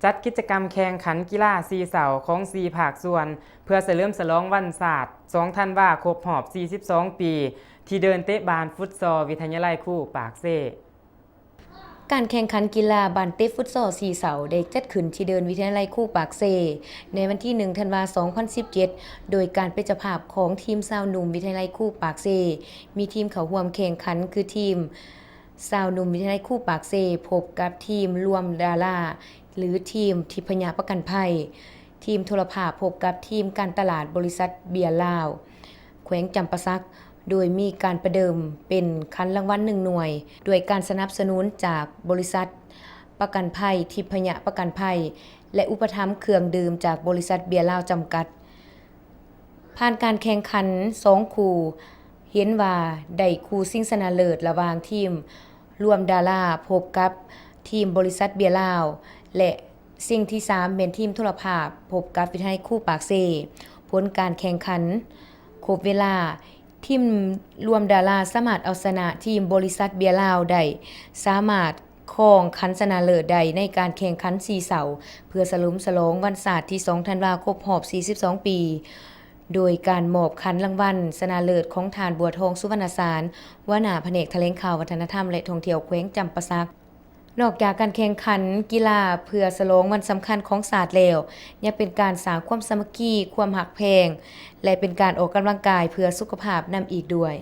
จัดกิจกรรมแข่งขันกีฬาสีเสาของ4ภาคส่วน เพื่อเฉลิมฉลองวันศาสตร์2ธันวาคมครบรอบ 42 ปี ที่เดินเตะบานฟุตซอลวิทยาลัยครูปากเซ่การแข่งขันกีฬาบานเตะฟุตซอล4เสาได้จัดขึ้นที่เดินวิทยาลัยครูปากเซในวันที่1ธันวาคม2017โดยการเป็นเจ้าภาพของทีมสาวหนุ่มวิทยาลัยครูปากเซมีทีมเข้าร่วมแข่งขันคือทีมสาวหนุ่มวิทยาลัยครูปากเซพบกับทีมรวมดาราหรือทีมทิพยประกันภัยทีมโทรภาพพบกับทีมการตลาดบริษัทเบียร์ลาวแขวงจำปาสักโดยมีการประเดิมเป็นคันรางวัล1หน่วยด้วยการสนับสนุนจากบริษัทประกันภัยทิพยประกันภัยและอุปถัมภ์เครื่องดื่มจากบริษัทเบียร์ลาวจำกัดผ่านการแข่งขัน2คู่เห็นว่าได้คู่ชิงชนะเลิศระหว่างทีมรวมดาราพบกับทีมบริษัทเบียร์ลาวและสิ่งที่3เป็นทีมโทรภาพพบกับวิทยาลัยครูปากเซผลการแข่งขันครบเวลาทีมรวมดาราสามารถเอาชนะทีมบริษัทเบียร์ลาวได้สามารถครองขันชนะเลิศได้ในการแข่งขัน4เสาเพื่อฉลองวันศาสตร์ที่2ธันวาคมครบรอบ 42 ปี โดยการมอบขันรางวัลชนะเลิศของทานบัวทองสุวรรณสารหัวหน้าแผนกแถลงข่าววัฒนธรรมและท่องเที่ยวแขวงจำปาสักนอกจากการแข่งขันกีฬาเพื่อฉลองวันสำคัญของศาสตร์แล้วยังเป็นการสร้างความสามัคคีความหักแพงและเป็นการออกกำลังกายเพื่อสุขภาพนำอีกด้วย